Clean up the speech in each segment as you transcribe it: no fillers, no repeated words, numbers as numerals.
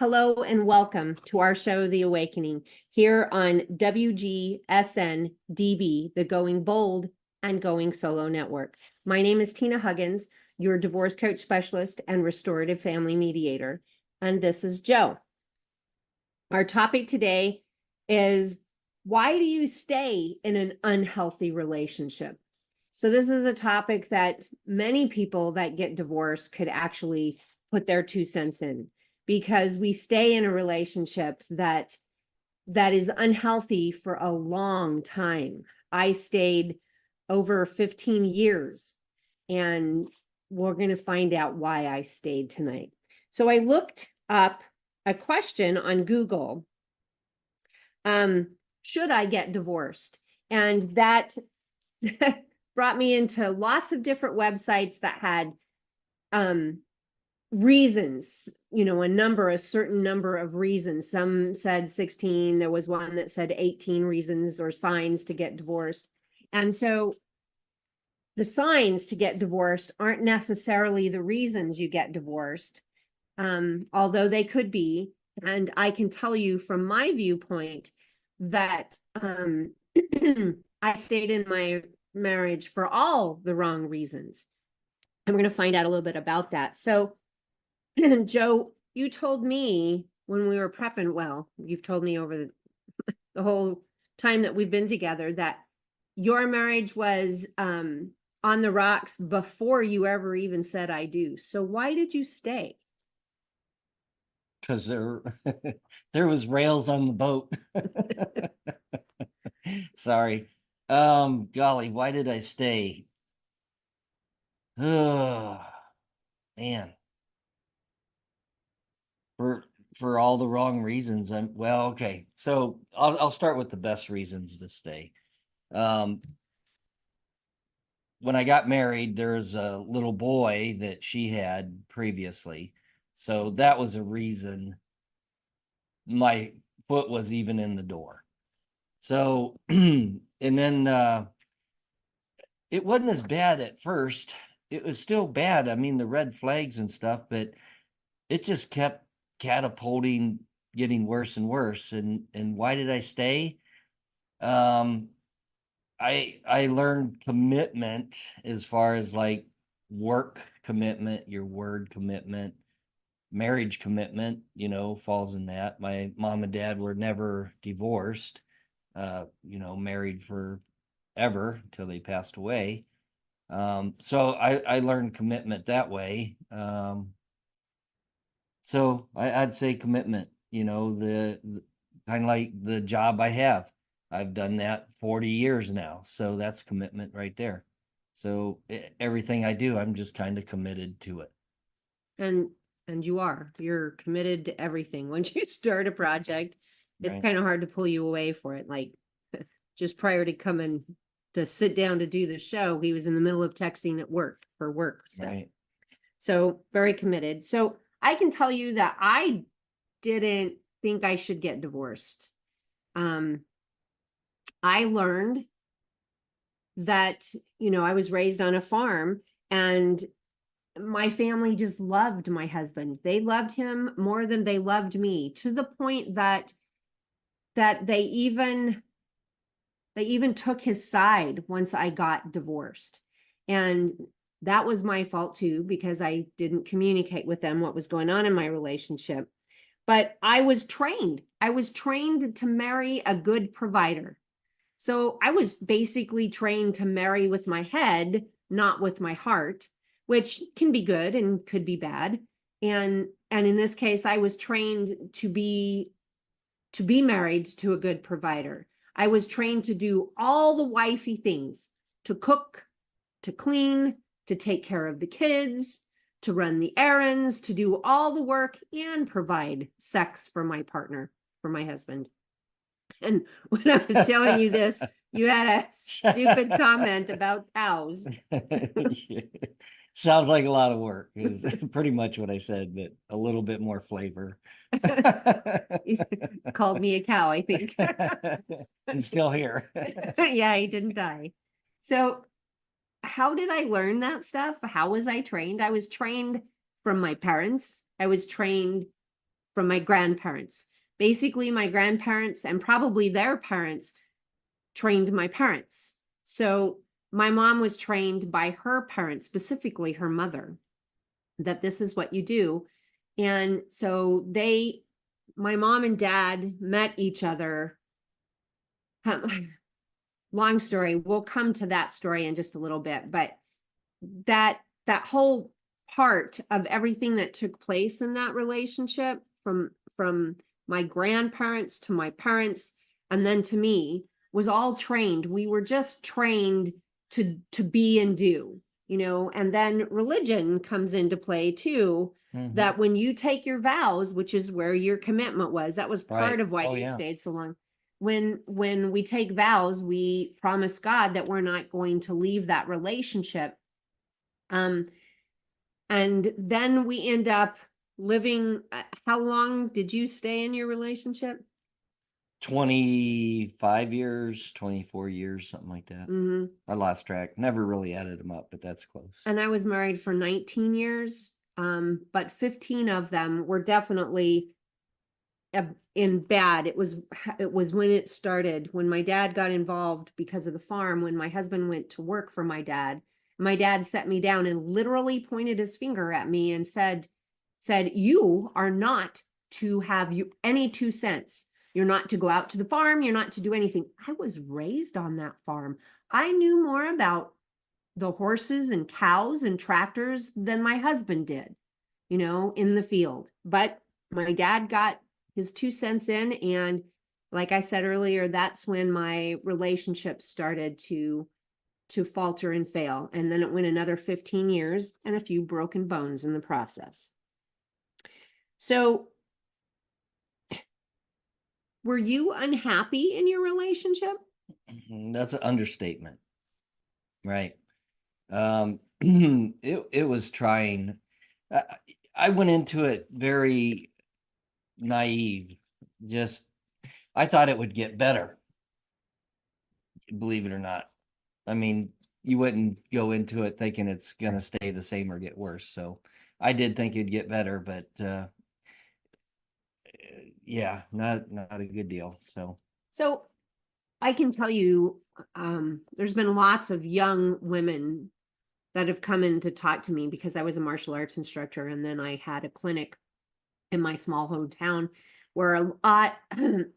Hello and welcome to our show, The Awakening, here on WGSN-DB, the Going Bold and Going Solo Network. My name is Tina Huggins, your divorce coach specialist and restorative family mediator, and this is Joe. Our topic today is, why do you stay in an unhealthy relationship? So this is a topic that many people that get divorced could actually put their 2 cents in, because we stay in a relationship that is unhealthy for a long time. I stayed over 15 years, and we're going to find out why I stayed tonight. So I looked up a question on Google. Should I get divorced? And that brought me into lots of different websites that had reasons, a certain number of reasons. Some said 16. There was one that said 18 reasons or signs to get divorced. And so the signs to get divorced aren't necessarily the reasons you get divorced, although they could be. And I can tell you from my viewpoint that I stayed in my marriage for all the wrong reasons. And we're going to find out a little bit about that. So, Joe, you told me when we were prepping, well, you've told me over the whole time that we've been together, that your marriage was on the rocks before you ever even said I do. So why did you stay? Because there was rails on the boat. Sorry. Golly, why did I stay? Oh, man. For all the wrong reasons. Okay. So I'll start with the best reasons to stay. When I got married, there was a little boy that she had previously. So that was a reason my foot was even in the door. So, and then it wasn't as bad at first. It was still bad. I mean, the red flags and stuff, but it just kept catapulting, getting worse and worse. And why did I stay? I learned commitment as far as like work commitment, your word commitment, marriage commitment, falls in that. My mom and dad were never divorced, married forever till they passed away. So I learned commitment that way. So I'd say commitment, the kind of like the job I have. I've done that 40 years now. So that's commitment right there. So everything I do, I'm just kind of committed to it. And you're committed to everything. Once you start a project, it's Right. kind of hard to pull you away for it. Like just prior to coming to sit down to do the show, he was in the middle of texting at work for work stuff. Right. So very committed. So I can tell you that I didn't think I should get divorced. I learned that, I was raised on a farm, and my family just loved my husband. They loved him more than they loved me, to the point that they even took his side once I got divorced. And that was my fault too, because I didn't communicate with them what was going on in my relationship. But I was trained to marry a good provider. So I was basically trained to marry with my head, not with my heart, which can be good and could be bad. And in this case, I was trained to be married to a good provider. I was trained to do all the wifey things, to cook, to clean, to take care of the kids, to run the errands, to do all the work and provide sex for my partner, for my husband. And when I was telling you this, you had a stupid comment about cows. Sounds like a lot of work is pretty much what I said, but a little bit more flavor. He called me a cow, I think. I'm still here. Yeah, he didn't die. So how did I learn that stuff? How was I trained? I was trained from my parents. I was trained from my grandparents. Basically, my grandparents and probably their parents trained my parents. So my mom was trained by her parents, specifically her mother, that this is what you do. And so my mom and dad met each other. Long story, we'll come to that story in just a little bit, but that whole part of everything that took place in that relationship, from my grandparents to my parents and then to me, was all trained. We were just trained to be and do, and then religion comes into play too. That when you take your vows, which is where your commitment was, that was part of why you stayed so long. When we take vows, we promise God that we're not going to leave that relationship. And then we end up living. How long did you stay in your relationship? 25 years, 24 years, something like that. I lost track. Never really added them up, but that's close. And I was married for 19 years, but 15 of them were definitely in bad. It was when it started, when my dad got involved because of the farm, when my husband went to work for my dad sat me down and literally pointed his finger at me and said, you are not to have any 2 cents. You're not to go out to the farm. You're not to do anything. I was raised on that farm. I knew more about the horses and cows and tractors than my husband did, in the field. But my dad got his 2 cents in. And like I said earlier, that's when my relationship started to falter and fail. And then it went another 15 years and a few broken bones in the process. So were you unhappy in your relationship? That's an understatement. Right. It was trying. I went into it very naive. I thought it would get better. Believe it or not. I mean, you wouldn't go into it thinking it's going to stay the same or get worse. So I did think it'd get better, but yeah, not a good deal. So I can tell you, there's been lots of young women that have come in to talk to me because I was a martial arts instructor. And then I had a clinic in my small hometown where a lot,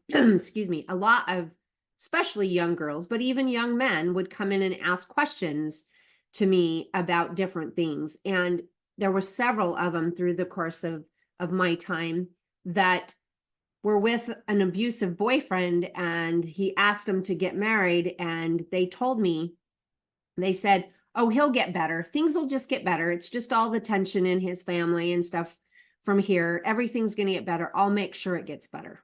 excuse me, a lot of, especially young girls, but even young men would come in and ask questions to me about different things. And there were several of them through the course of my time that were with an abusive boyfriend, and he asked them to get married. And they told me, they said, oh, he'll get better. Things will just get better. It's just all the tension in his family and stuff from here. Everything's going to get better. I'll make sure it gets better.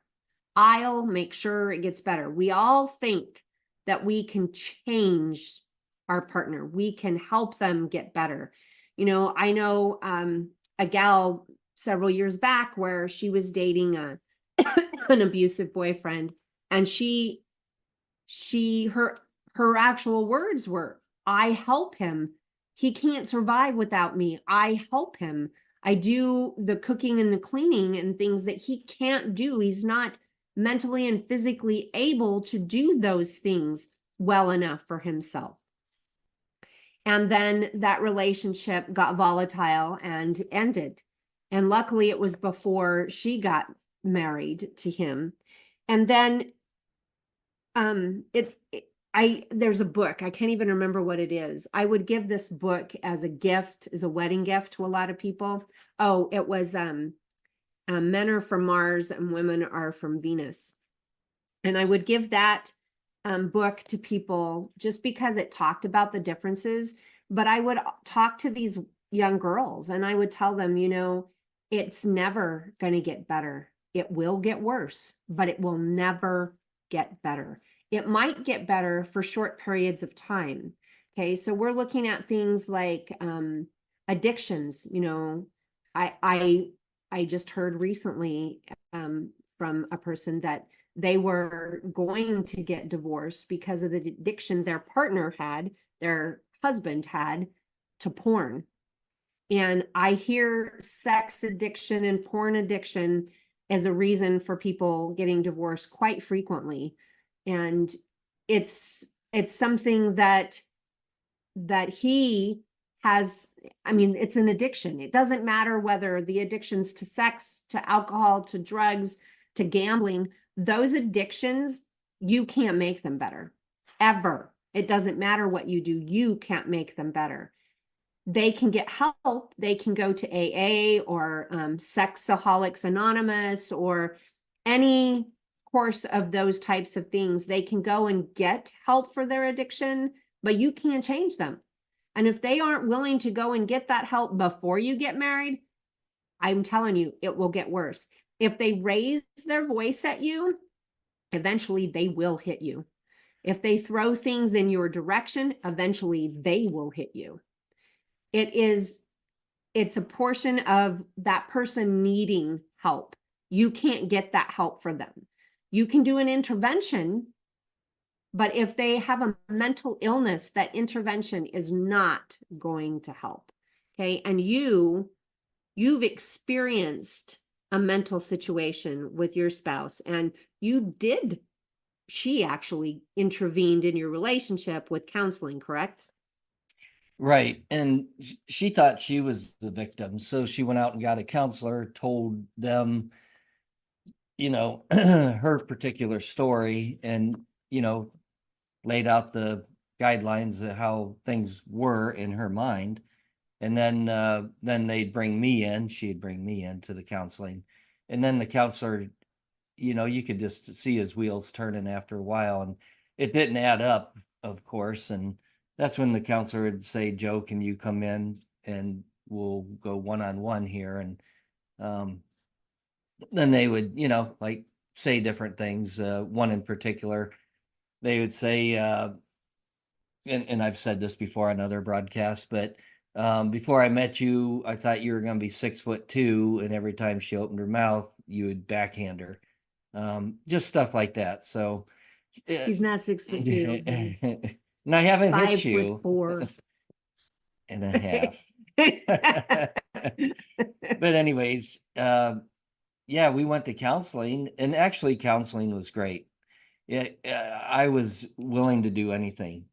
I'll make sure it gets better. We all think that we can change our partner. We can help them get better. I know a gal several years back where she was dating an abusive boyfriend, and her actual words were, I help him. He can't survive without me. I help him. I do the cooking and the cleaning and things that he can't do. He's not mentally and physically able to do those things well enough for himself. And then that relationship got volatile and ended. And luckily it was before she got married to him. And then there's a book, I can't even remember what it is. I would give this book as a gift, as a wedding gift to a lot of people. Oh, it was Men Are From Mars and Women Are From Venus. And I would give that book to people just because it talked about the differences. But I would talk to these young girls and I would tell them, it's never going to get better. It will get worse, but it will never get better. It might get better for short periods of time. Okay, so we're looking at things like addictions. I just heard recently from a person that they were going to get divorced because of the addiction their partner had, their husband had, to porn. And I hear sex addiction and porn addiction as a reason for people getting divorced quite frequently. And it's something that he has. I mean, it's an addiction. It doesn't matter whether the addictions to sex, to alcohol, to drugs, to gambling, those addictions, you can't make them better, ever. It doesn't matter what you do, you can't make them better. They can get help. They can go to AA or Sexaholics Anonymous or any course of those types of things. They can go and get help for their addiction, but you can't change them. And if they aren't willing to go and get that help before you get married, I'm telling you, it will get worse. If they raise their voice at you, eventually they will hit you. If they throw things in your direction, eventually they will hit you. It's a portion of that person needing help. You can't get that help for them. You can do an intervention, but if they have a mental illness, that intervention is not going to help. Okay. And you've experienced a mental situation with your spouse, and she actually intervened in your relationship with counseling, correct? Right. And she thought she was the victim. So she went out and got a counselor, told them, her particular story, and, laid out the guidelines of how things were in her mind. And then they'd bring me in, she'd bring me into the counseling. And then the counselor, you could just see his wheels turning after a while, and it didn't add up, of course. And that's when the counselor would say, Joe, can you come in and we'll go one-on-one here? And then they would, like say different things. One in particular, they would say, and I've said this before on other broadcasts, but before I met you, I thought you were going to be 6'2", and every time she opened her mouth, you would backhand her. Just stuff like that. So He's not 6'2". And I haven't hit 5'4". and a half. But anyways, yeah, we went to counseling, and actually counseling was great. Yeah, I was willing to do anything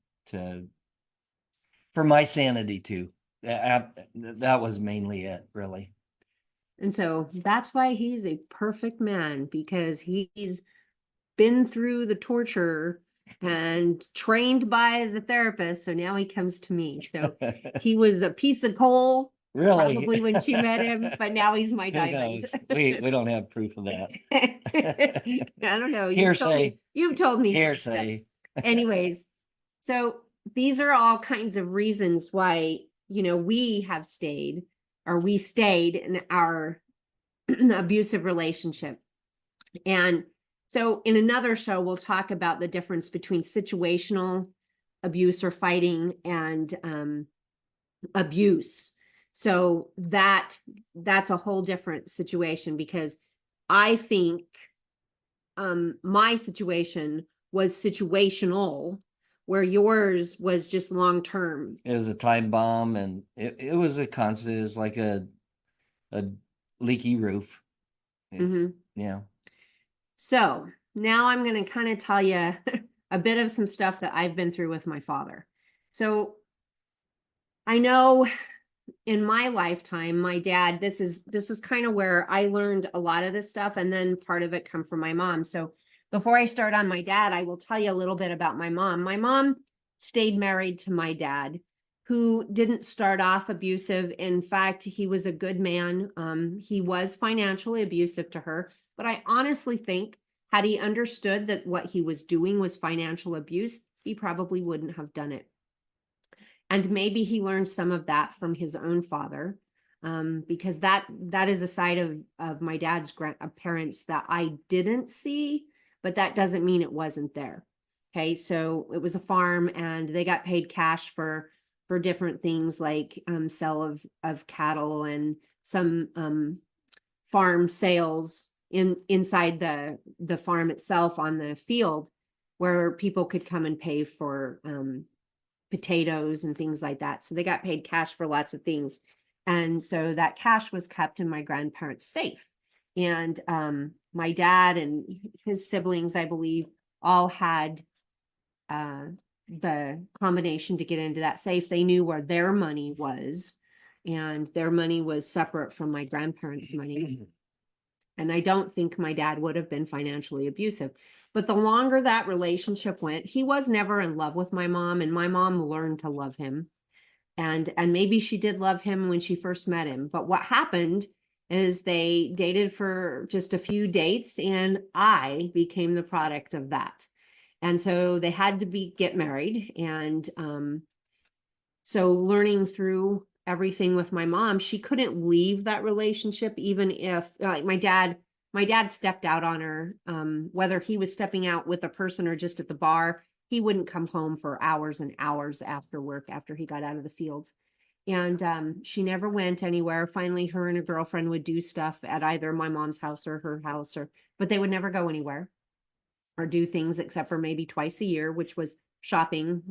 for my sanity too. That was mainly it, really. And so that's why he's a perfect man, because he's been through the torture and trained by the therapist. So now he comes to me. So he was a piece of coal, really, probably when she met him, but now he's my diamond. we don't have proof of that. I don't know. Hearsay. You've told me Hearsay. Anyways, so these are all kinds of reasons why, we stayed in our abusive relationship. And so in another show, we'll talk about the difference between situational abuse or fighting and abuse. So that's a whole different situation, because I think my situation was situational, where yours was just long-term. It was a time bomb, and it was a constant. It was like a leaky roof. Yeah. So now I'm going to kind of tell you a bit of some stuff that I've been through with my father. So I know in my lifetime, my dad, this is kind of where I learned a lot of this stuff, and then part of it come from my mom. So before I start on my dad, I will tell you a little bit about my mom. My mom stayed married to my dad, who didn't start off abusive. In fact, he was a good man. He was financially abusive to her, but I honestly think had he understood that what he was doing was financial abuse, he probably wouldn't have done it. And maybe he learned some of that from his own father, because that is a side of my dad's parents that I didn't see, but that doesn't mean it wasn't there. Okay, so it was a farm, and they got paid cash for different things like sale of cattle and some farm sales inside the farm itself on the field, where people could come and pay for potatoes and things like that. So they got paid cash for lots of things. And so that cash was kept in my grandparents' safe. And my dad and his siblings, I believe, all had the combination to get into that safe. They knew where their money was, and their money was separate from my grandparents' money. And I don't think my dad would have been financially abusive. But the longer that relationship went, he was never in love with my mom, and my mom learned to love him. And maybe she did love him when she first met him. But what happened is they dated for just a few dates, and I became the product of that. And so they had to get married. And so learning through everything with my mom, she couldn't leave that relationship, even if like my dad stepped out on her, whether he was stepping out with a person or just at the bar. He wouldn't come home for hours and hours after work, after he got out of the fields. And she never went anywhere. Finally, her and her girlfriend would do stuff at either my mom's house or her house, but they would never go anywhere or do things except for maybe twice a year, which was shopping,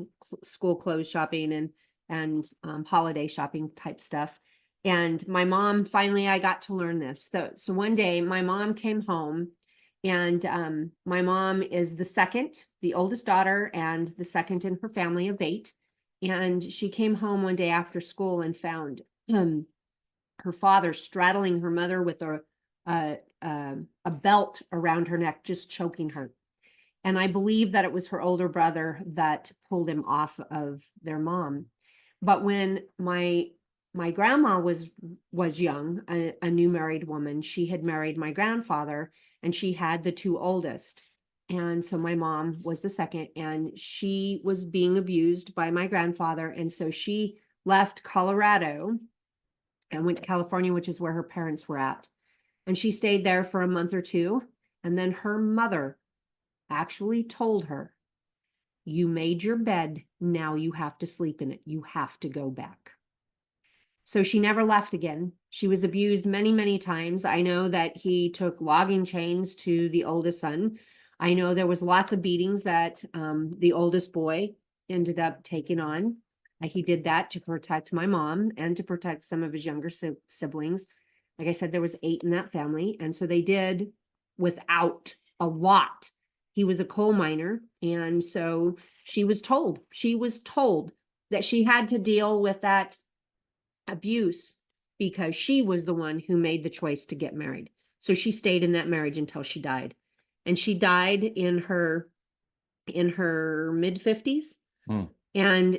school clothes shopping, and holiday shopping type stuff. And my mom, finally, I got to learn this. So one day my mom came home, and my mom is the oldest daughter, and the second in her family of 8. And she came home one day after school and found her father straddling her mother with a belt around her neck, just choking her. And I believe that it was her older brother that pulled him off of their mom. But when my grandma was young, a new married woman, she had married my grandfather, and she had the 2 oldest. And so my mom was the second, and she was being abused by my grandfather. And so she left Colorado and went to California, which is where her parents were at. And she stayed there for a month or 2. And then her mother actually told her, "You made your bed, now you have to sleep in it. You have to go back." So she never left again. She was abused many, many times. I know that he took logging chains to the oldest son. I know there was lots of beatings that the oldest boy ended up taking on. He did that to protect my mom and to protect some of his younger siblings. Like I said, there was 8 in that family. And so they did without a lot. He was a coal miner. And so she was told that she had to deal with that abuse because she was the one who made the choice to get married. So she stayed in that marriage until she died. And she died in her mid-50s. And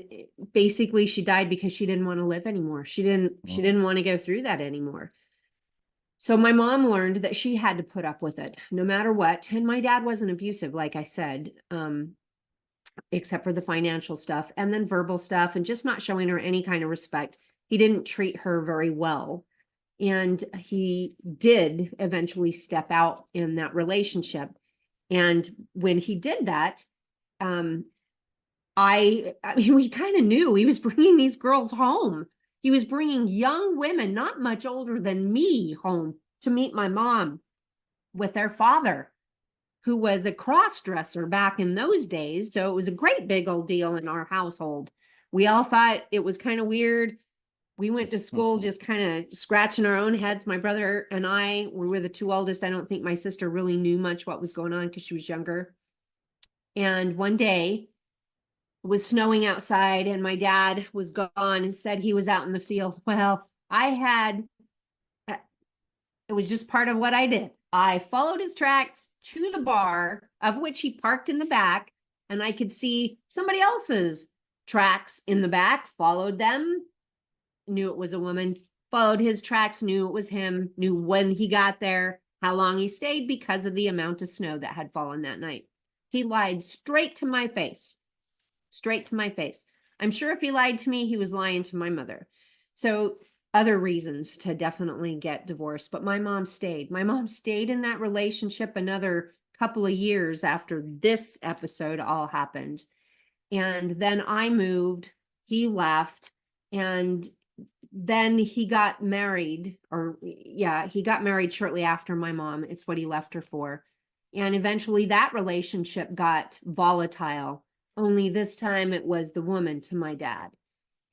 basically she died because she didn't want to live anymore. She didn't want to go through that anymore. So my mom learned that she had to put up with it no matter what. And my dad wasn't abusive, like I said, except for the financial stuff and then verbal stuff and just not showing her any kind of respect. He didn't treat her very well. And he did eventually step out in that relationship. And when he did that, I mean, we kind of knew he was bringing these girls home. He was bringing young women, not much older than me, home to meet my mom with their father, who was a cross-dresser back in those days. So it was a great big old deal in our household. We all thought it was kind of weird. We went to school just kind of scratching our own heads. My brother and I, we were the 2 oldest. I don't think my sister really knew much what was going on because she was younger. And one day it was snowing outside and my dad was gone and said he was out in the field. Well, it was just part of what I did. I followed his tracks to the bar, of which he parked in the back, and I could see somebody else's tracks in the back, followed them, knew it was a woman, followed his tracks, knew it was him, knew when he got there, how long he stayed because of the amount of snow that had fallen that night. He lied straight to my face. Straight to my face. I'm sure if he lied to me, he was lying to my mother. So other reasons to definitely get divorced, but my mom stayed. My mom stayed in that relationship another couple of years after this episode all happened. And then I moved, he left, and then he got married, he got married shortly after my mom. It's what he left her for. And eventually that relationship got volatile. Only this time it was the woman to my dad.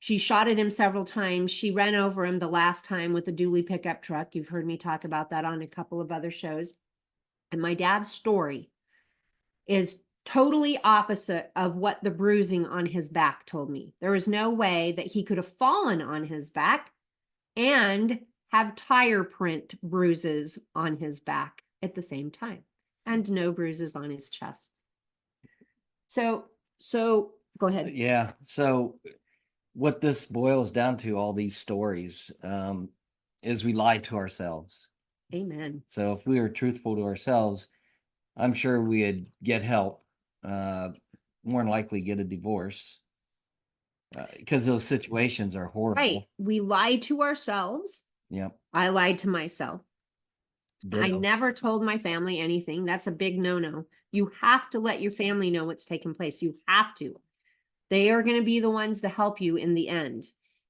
She shot at him several times. She ran over him the last time with a dually pickup truck. You've heard me talk about that on a couple of other shows. And my dad's story is totally opposite of what the bruising on his back told me. There was no way that he could have fallen on his back and have tire print bruises on his back at the same time, and no bruises on his chest. So go ahead. Yeah. So what this boils down to, all these stories, is we lie to ourselves. Amen. So if we were truthful to ourselves, I'm sure we'd get help, more than likely get a divorce, because those situations are horrible. Right. We lie to ourselves. Yep. I lied to myself. I Ditto. never told my family anything. That's a big no-no. You have to let your family know what's taking place. You have to. They are going to be the ones to help you in the end.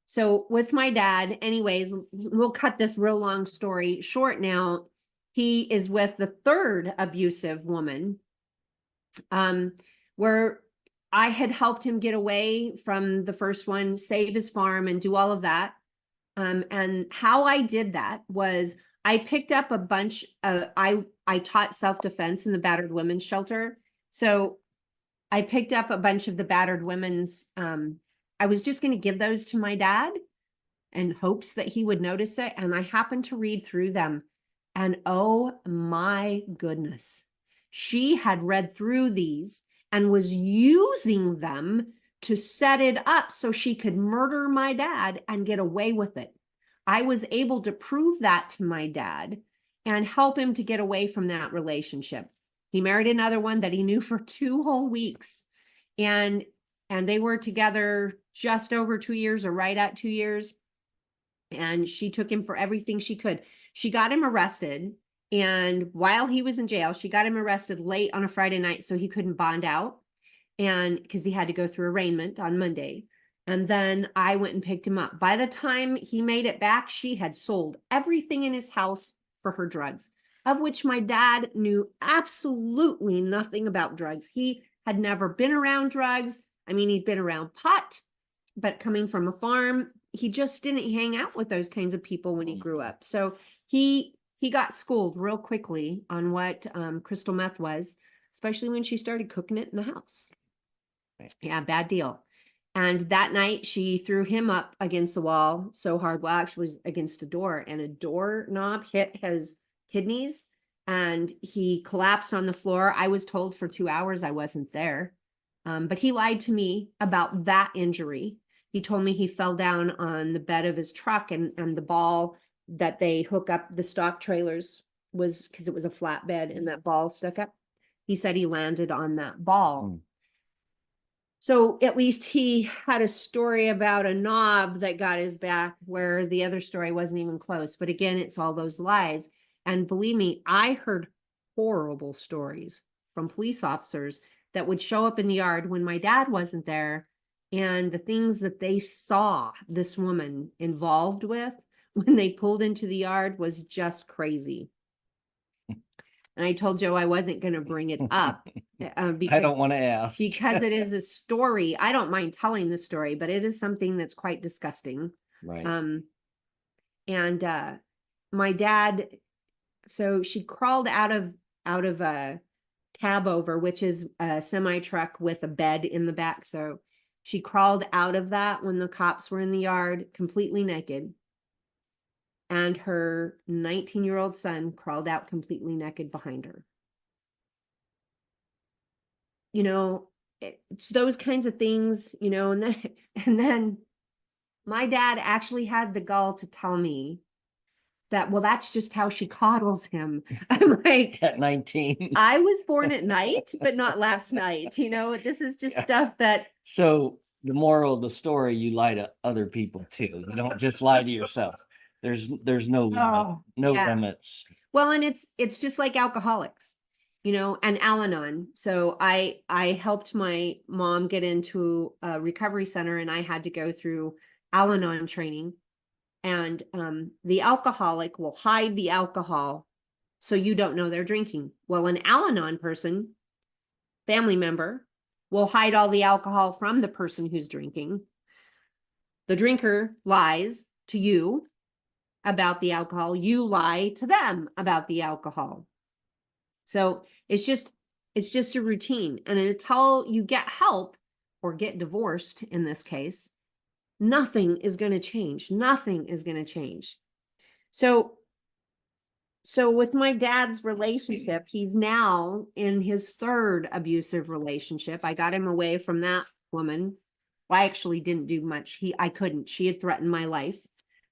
So with my dad, anyways, we'll cut this real long story short now. He is with the third abusive woman, where I had helped him get away from the first one, save his farm and do all of that. And how I did that was I picked up a bunch of, I taught self-defense in the battered women's shelter. So I picked up a bunch of the battered women's, I was just going to give those to my dad in hopes that he would notice it. And I happened to read through them, and oh my goodness, she had read through these and was using them to set it up so she could murder my dad and get away with it. I was able to prove that to my dad and help him to get away from that relationship. He married another one that he knew for 2 whole weeks. And they were together just over 2 years, or right at 2 years. And she took him for everything she could. She got him arrested. And while he was in jail, she got him arrested late on a Friday night so he couldn't bond out. And because he had to go through arraignment on Monday. And then I went and picked him up. By the time he made it back, she had sold everything in his house for her drugs, of which my dad knew absolutely nothing about drugs. He had never been around drugs. I mean, he'd been around pot, but coming from a farm, he just didn't hang out with those kinds of people when he grew up. So he got schooled real quickly on what crystal meth was, especially when she started cooking it in the house. Yeah, bad deal. And that night she threw him up against the wall so hard. Well, actually was against a door, and a doorknob hit his kidneys and he collapsed on the floor. I was told for 2 hours I wasn't there. But he lied to me about that injury. He told me he fell down on the bed of his truck, and the ball that they hook up the stock trailers was, because it was a flatbed and that ball stuck up. He said he landed on that ball. So at least he had a story about a knob that got his back, where the other story wasn't even close. But again, it's all those lies. And believe me, I heard horrible stories from police officers that would show up in the yard when my dad wasn't there, and the things that they saw this woman involved with when they pulled into the yard was just crazy. And I told Joe I wasn't going to bring it up because I don't want to ask. because it is a story. I don't mind telling the story, but it is something that's quite disgusting. Right. And my dad, so she crawled out of a cab over, which is a semi truck with a bed in the back. So she crawled out of that when the cops were in the yard, completely naked. And her 19-year-old son crawled out completely naked behind her. You know, it's those kinds of things, you know, and then my dad actually had the gall to tell me that, well, that's just how she coddles him. I'm like, At 19. I was born at night, but not last night. You know, this is just stuff that. So the moral of the story, you lie to other people too. You don't just lie to yourself. There's no limits. Well, and it's just like alcoholics, you know, and Al-Anon. So I helped my mom get into a recovery center, and I had to go through Al-Anon training. And the alcoholic will hide the alcohol so you don't know they're drinking. Well, an Al-Anon person, family member, will hide all the alcohol from the person who's drinking. The drinker lies to you about the alcohol. You lie to them about the alcohol. So it's just a routine. And until you get help or get divorced in this case, nothing is going to change. Nothing is going to change. So with my dad's relationship, he's now in his third abusive relationship. I got him away from that woman. I actually didn't do much. I couldn't. She had threatened my life,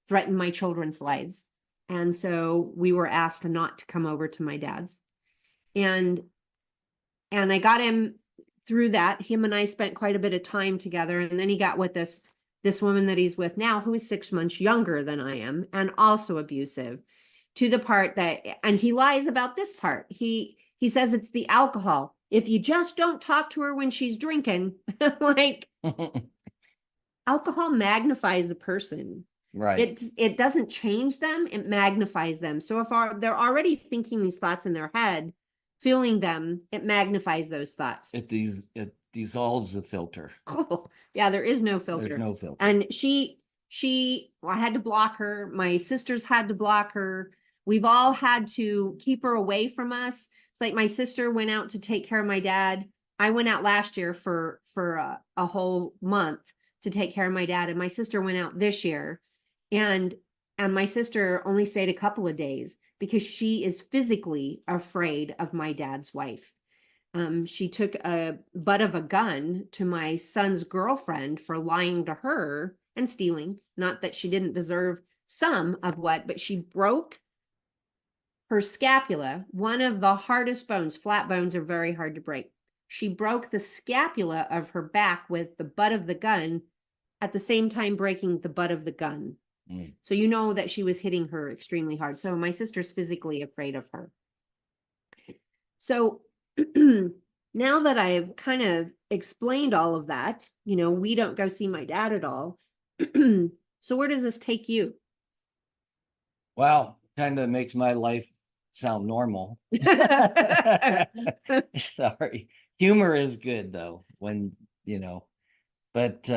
threatened my children's lives. And so we were asked not to come over to my dad's. And I got him through that. Him and I spent quite a bit of time together. And then he got with this woman that he's with now, who is 6 months younger than I am and also abusive, to the part that, and he lies about this part. He says it's the alcohol. If you just don't talk to her when she's drinking, like alcohol magnifies a person. Right. It doesn't change them. It magnifies them. So if they're already thinking these thoughts in their head, feeling them, it magnifies those thoughts. It dissolves the filter. Oh, yeah, there is no filter. There's no filter. And I had to block her. My sisters had to block her. We've all had to keep her away from us. It's like my sister went out to take care of my dad. I went out last year for a whole month to take care of my dad. And my sister went out this year. And my sister only stayed a couple of days because she is physically afraid of my dad's wife. She took a butt of a gun to my son's girlfriend for lying to her and stealing. Not that she didn't deserve some of what, but she broke her scapula, one of the hardest bones. Flat bones are very hard to break. She broke the scapula of her back with the butt of the gun, at the same time breaking the butt of the gun. So you know that she was hitting her extremely hard. So my sister's physically afraid of her. So now that I've kind of explained all of that, we don't go see my dad at all. So where does this take you? Well, kind of makes my life sound normal. Sorry. Humor is good though, when, but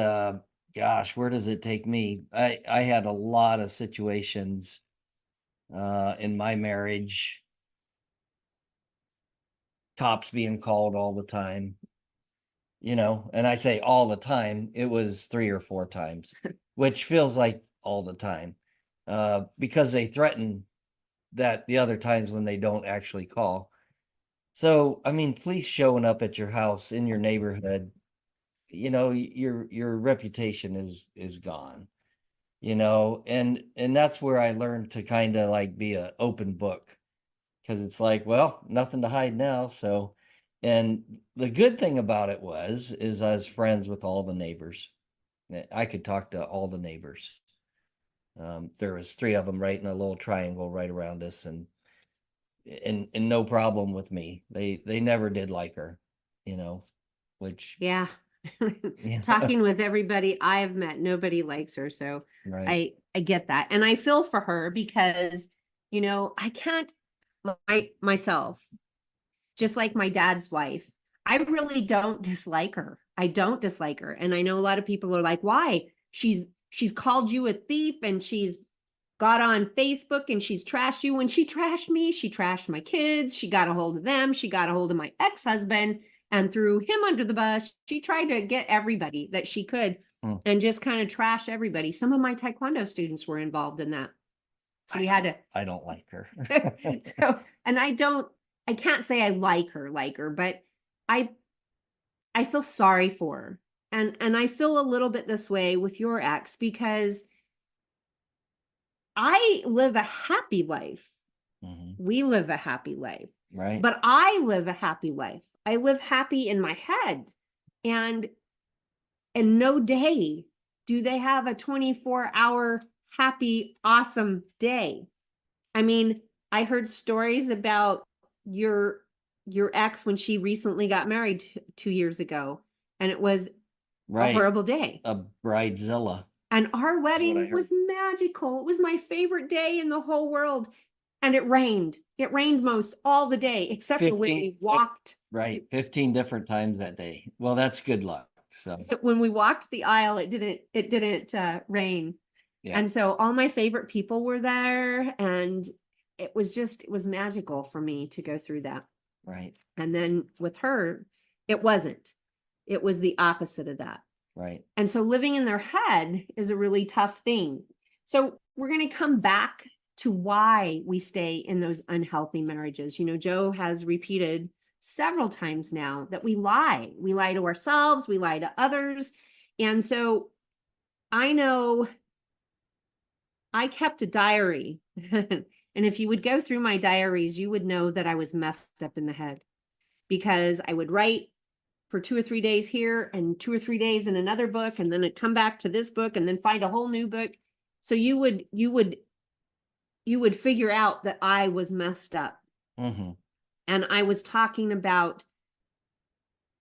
gosh, where does it take me? I had a lot of situations in my marriage. Cops being called all the time, and I say all the time, it was 3 or 4 times, which feels like all the time, because they threaten that the other times when they don't actually call. So, I mean, police showing up at your house in your neighborhood, your reputation is gone, and that's where I learned to kind of like be an open book, because it's like, well, nothing to hide now. So, and the good thing about it is I was friends with all the neighbors. I could talk to all the neighbors. There was 3 of them right in a little triangle right around us, and no problem with me. They never did like her, which yeah. Talking with everybody I've met, nobody likes her. So right. I get that. And I feel for her because, I can't myself, just like my dad's wife, I really don't dislike her. I don't dislike her. And I know a lot of people are like, why? She's called you a thief, and she's got on Facebook and she's trashed you. When she trashed me, she trashed my kids. She got a hold of them. She got a hold of my ex-husband and threw him under the bus. She tried to get everybody that she could and just kind of trash everybody. Some of my Taekwondo students were involved in that. So we had to. I don't like her. So, and I can't say I like her, but I feel sorry for her. And I feel a little bit this way with your ex, because I live a happy life. Mm-hmm. We live a happy life. Right. But I live a happy life. I live happy in my head. And no day do they have a 24-hour happy, awesome day. I mean, I heard stories about your ex when she recently got married 2 years ago, and it was a horrible day. A bridezilla. And our wedding was magical. It was my favorite day in the whole world. And it rained. It rained most all the day, except for when we walked. Right. 15 different times that day. Well, that's good luck. So, When we walked the aisle, it didn't rain. yeah, And so all my favorite people were there, and it was magical for me to go through that. right, And then with her, it wasn't. It was the opposite of that. right. And so living in their head is a really tough thing. So we're going to come back to why we stay in those unhealthy marriages. You know, Joe has repeated several times now that we lie. We lie to ourselves, we lie to others. And so I know I kept a diary. And if you would go through my diaries, you would know that I was messed up in the head, because I would write for 2 or 3 days here and 2 or 3 days in another book, and then I'd come back to this book and then find a whole new book. So you would figure out that I was messed up. Mm-hmm. And I was talking about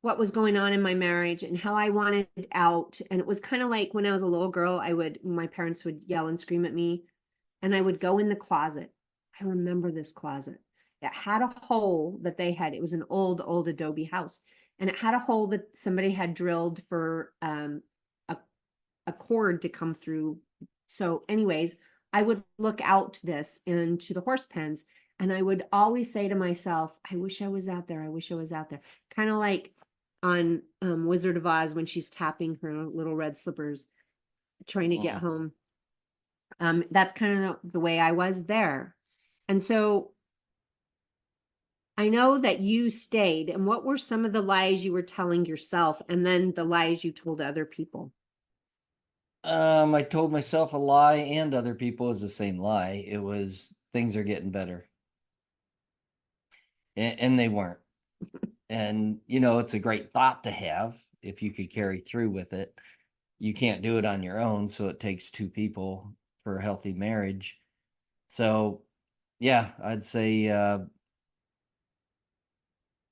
what was going on in my marriage and how I wanted out. And it was kind of like when I was a little girl, my parents would yell and scream at me, and I would go in the closet. I remember this closet. It had a hole that it was an old adobe house, and it had a hole that somebody had drilled for a cord to come through. So anyways, I would look out this into the horse pens, and I would always say to myself, I wish I was out there. I wish I was out there. Kind of like on Wizard of Oz when she's tapping her little red slippers, trying to get home. That's kind of the way I was there. And so I know that you stayed. And what were some of the lies you were telling yourself, and then the lies you told other people? I told myself a lie, and other people is the same lie. It was things are getting better. And they weren't. And, it's a great thought to have if you could carry through with it. You can't do it on your own. So it takes two people for a healthy marriage. So, yeah, I'd say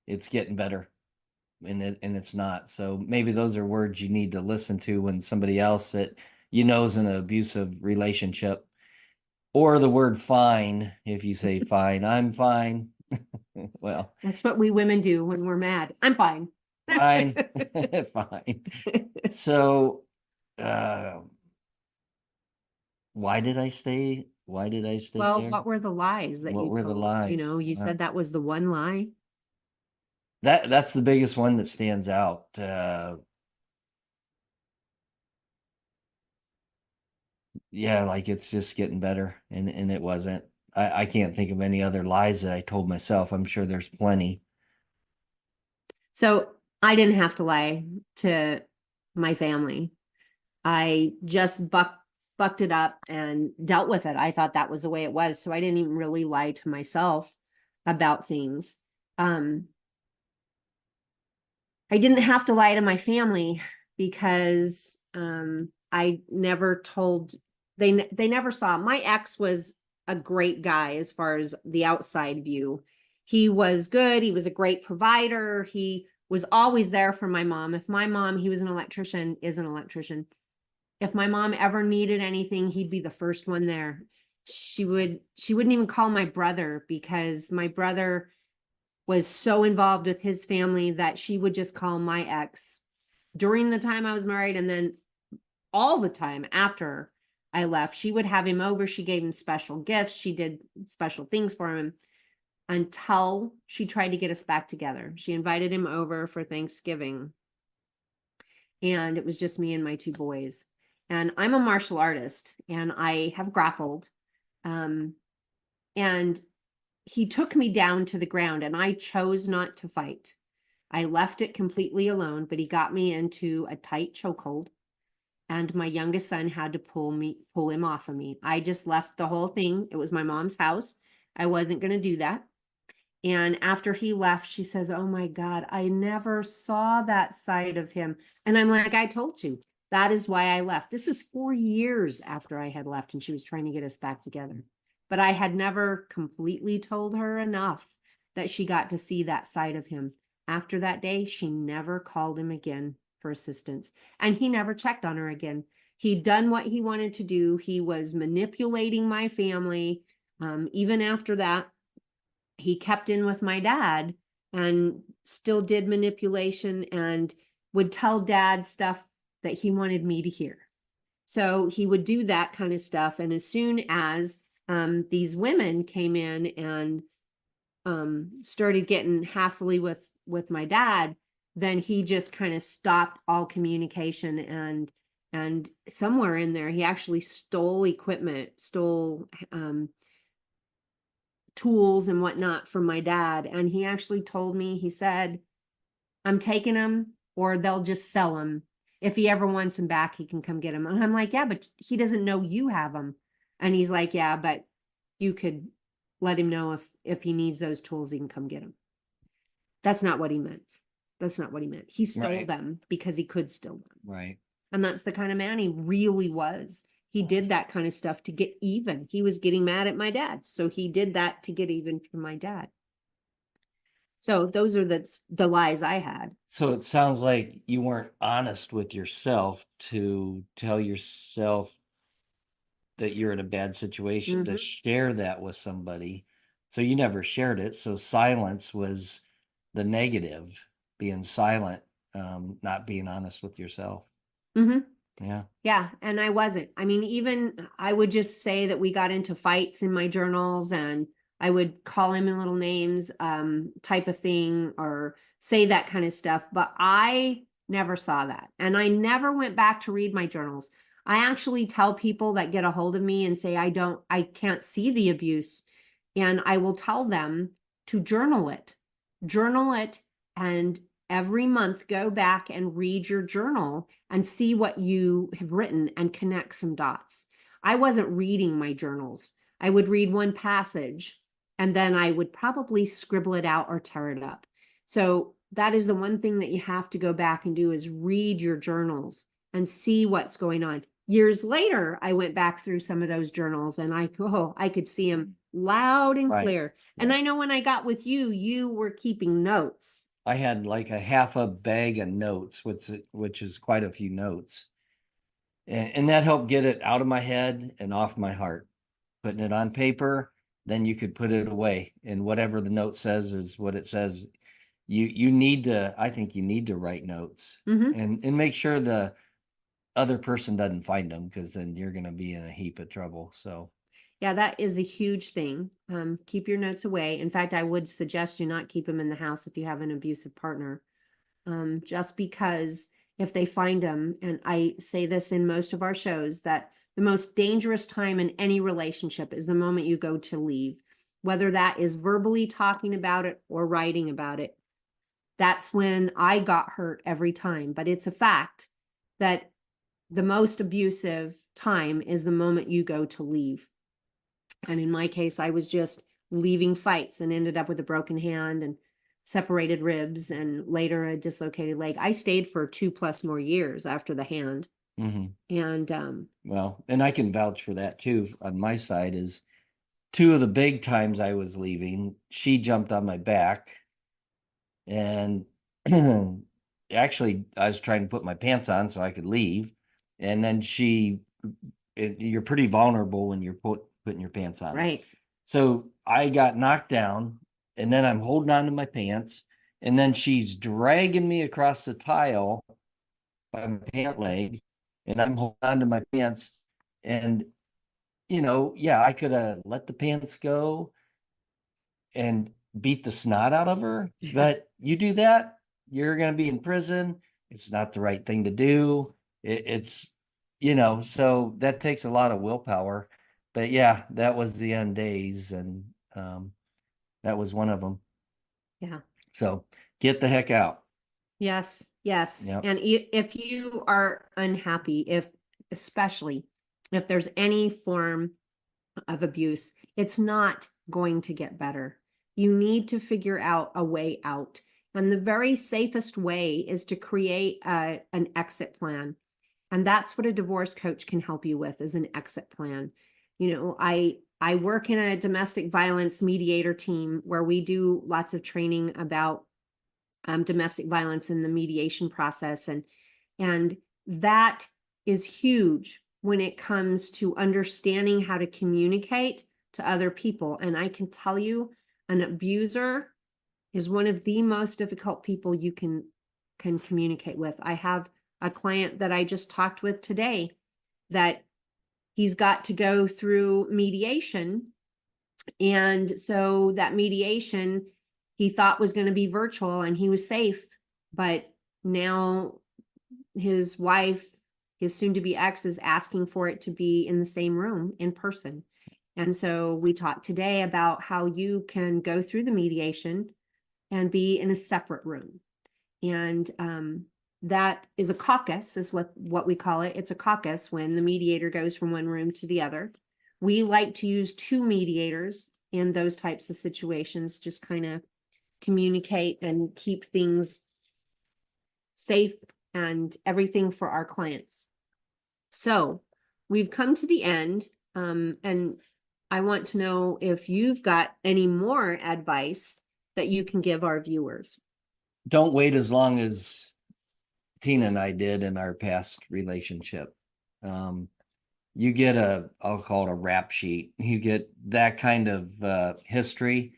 it's getting better. And it's not. So maybe those are words you need to listen to when somebody else that is in an abusive relationship. Or the word fine. If you say fine, I'm fine. Well, That's what we women do when we're mad. I'm fine. fine. Fine. So why did I stay? Why did I stay Well, there? what were the lies that What you were the told? lies? You said that was the one lie. That's the biggest one that stands out. Yeah, like it's just getting better, and it wasn't. I can't think of any other lies that I told myself. I'm sure there's plenty. So I didn't have to lie to my family. I just bucked it up and dealt with it. I thought that was the way it was. So I didn't even really lie to myself about things. I didn't have to lie to my family because I never told, they never saw. My ex was a great guy as far as the outside view. He was good. He was a great provider. He was always there for my mom. If my mom, he was an electrician, is an electrician. If my mom ever needed anything, he'd be the first one there. She wouldn't even call my brother, because my brother was so involved with his family that she would just call my ex during the time I was married, and then all the time after I left. She would have him over. She gave him special gifts. She did special things for him until she tried to get us back together. She invited him over for Thanksgiving, and it was just me and my two boys. And I'm a martial artist, and I have grappled. And he took me down to the ground, and I chose not to fight. I left it completely alone, but he got me into a tight chokehold, and my youngest son had to pull him off of me. I just left the whole thing. It was my mom's house. I wasn't going to do that. And after he left, she says, "Oh my God, I never saw that side of him." And I'm like, "I told you, that is why I left." This is 4 years after I had left, and she was trying to get us back together. But I had never completely told her enough that she got to see that side of him. After that day, she never called him again for assistance, and he never checked on her again. He'd done what he wanted to do. He was manipulating my family. Even after that, he kept in with my dad and still did manipulation. And would tell dad stuff that he wanted me to hear. So he would do that kind of stuff. And as soon as these women came in and started getting hassly with my dad, then he just kind of stopped all communication, and somewhere in there he actually stole equipment, stole tools and whatnot from my dad. And he actually told me, he said, I'm taking them, or they'll just sell them. If he ever wants them back, he can come get them. And I'm like, yeah, but he doesn't know you have them. And he's like, yeah, but you could let him know if he needs those tools, he can come get them. That's not what he meant. That's not what he meant. He stole Right. them because he could steal them. Right. And that's the kind of man he really was. He did that kind of stuff to get even. He was getting mad at my dad. So he did that to get even for my dad. So those are the lies I had. So it sounds like you weren't honest with yourself to tell yourself that you're in a bad situation, to share that with somebody. So you never shared it. So silence was the negative, being silent, not being honest with yourself. Yeah. Yeah. And I wasn't. I mean, even I would just say that we got into fights in my journals, and I would call him in little names, type of thing, or say that kind of stuff. But I never saw that. And I never went back to read my journals. I actually tell people that get a hold of me and say, I can't see the abuse. And I will tell them to journal it, and every month go back and read your journal and see what you have written and connect some dots. I wasn't reading my journals. I would read one passage and then I would probably scribble it out or tear it up. So that is the one thing that you have to go back and do, is read your journals and see what's going on. Years later, I went back through some of those journals and I could see them loud and clear. And I know when I got with you, you were keeping notes. I had like a half a bag of notes, which is quite a few notes. And that helped get it out of my head and off my heart. Putting it on paper, then you could put it away. And whatever the note says is what it says. You need to, I think you need to write notes and make sure the other person doesn't find them, because then you're going to be in a heap of trouble. So yeah, that is a huge thing. Keep your notes away. In fact, I would suggest you not keep them in the house if you have an abusive partner. Just because if they find them, and I say this in most of our shows, that the most dangerous time in any relationship is the moment you go to leave, whether that is verbally talking about it or writing about it. That's when I got hurt every time. But it's a fact that the most abusive time is the moment you go to leave. And in my case, I was just leaving fights and ended up with a broken hand and separated ribs and later a dislocated leg. I stayed for 2+ more years after the hand. And well, and I can vouch for that too. On my side is 2 of the big times I was leaving, she jumped on my back, and actually I was trying to put my pants on so I could leave. And then you're pretty vulnerable when you're putting your pants on. right. So I got knocked down, and then I'm holding on to my pants, and then she's dragging me across the tile by my pant leg, and I'm holding on to my pants. And, yeah, I could have let the pants go and beat the snot out of her, but you do that, you're going to be in prison. It's not the right thing to do. It's, so that takes a lot of willpower. But yeah, that was the end days, and that was one of them. Yeah. So get the heck out. Yes. Yes. Yep. And if you are unhappy, especially if there's any form of abuse, it's not going to get better. You need to figure out a way out. And the very safest way is to create an exit plan. And that's what a divorce coach can help you with, is an exit plan. I work in a domestic violence mediator team where we do lots of training about domestic violence in the mediation process. And that is huge when it comes to understanding how to communicate to other people. And I can tell you, an abuser is one of the most difficult people you can can communicate with. I have a client that I just talked with today that he's got to go through mediation. And so that mediation he thought was going to be virtual and he was safe, but now his wife, his soon-to-be ex, is asking for it to be in the same room in person. And so we talked today about how you can go through the mediation and be in a separate room. And that is a caucus, is what we call it. It's a caucus when the mediator goes from one room to the other. We like to use 2 mediators in those types of situations, just kind of communicate and keep things safe and everything for our clients. So we've come to the end, and I want to know if you've got any more advice that you can give our viewers. Don't wait as long as Tina and I did in our past relationship. You get I'll call it a rap sheet. You get that kind of history.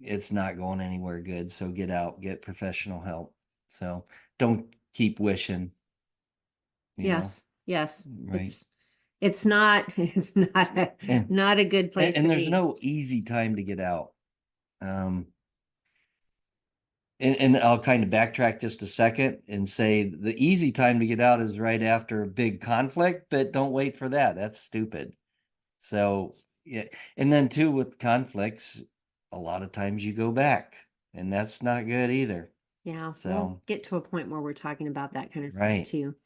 It's not going anywhere good. So get out, get professional help. So don't keep wishing. Yes. Right. It's not not a good place. And there's no easy time to get out. And I'll kind of backtrack just a second and say the easy time to get out is right after a big conflict, but don't wait for that. That's stupid. So, yeah. And then too, with conflicts, a lot of times you go back, and that's not good either. Yeah. So we'll get to a point where we're talking about that kind of right. stuff too.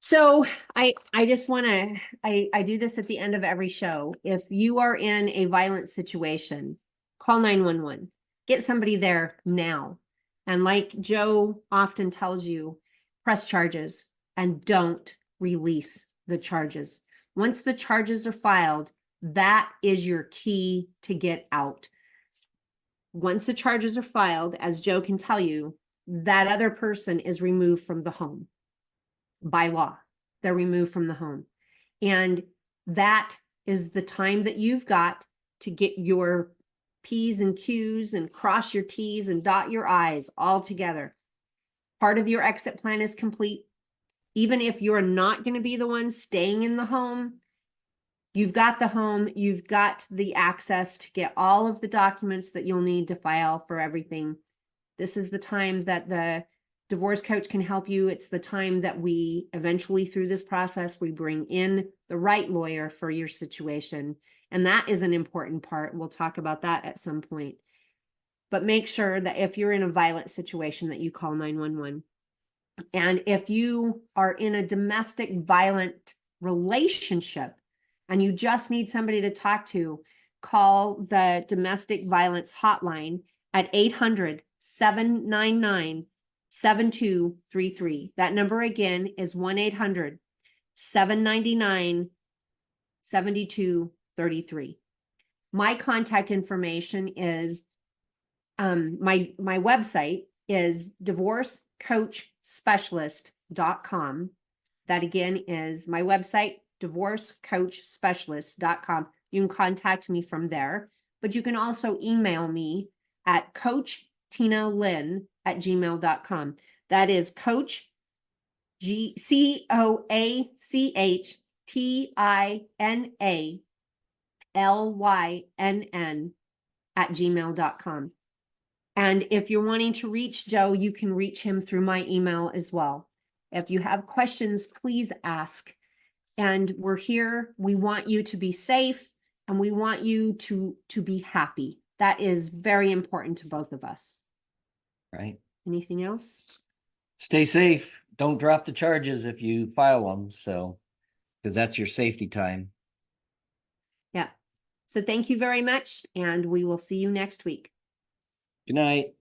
So I just want to, I do this at the end of every show. If you are in a violent situation, call 911. Get somebody there now. And like Joe often tells you, press charges and don't release the charges. Once the charges are filed, that is your key to get out. Once the charges are filed, as Joe can tell you, that other person is removed from the home. By law, they're removed from the home. And that is the time that you've got to get your P's and Q's and cross your T's and dot your I's all together. Part of your exit plan is complete. Even if you're not going to be the one staying in the home, you've got the home, you've got the access to get all of the documents that you'll need to file for everything. This is the time that the divorce coach can help you. It's the time that we eventually, through this process, we bring in the right lawyer for your situation. And that is an important part. We'll talk about that at some point. But make sure that if you're in a violent situation that you call 911. And if you are in a domestic violent relationship and you just need somebody to talk to, call the domestic violence hotline at 800-799-7233. That number again is 1-800-799-7233. My contact information is my website is divorcecoachspecialist.com. That again is my website, divorcecoachspecialist.com. You can contact me from there, but you can also email me at coachtinalynn@gmail.com. That is coach, CoachTinaLynn@gmail.com. And if you're wanting to reach Joe, you can reach him through my email as well. If you have questions, please ask. And we're here. We want you to be safe and we want you to be happy. That is very important to both of us. Right. Anything else? Stay safe. Don't drop the charges if you file them. So, because that's your safety time. Yeah. So thank you very much. And we will see you next week. Good night.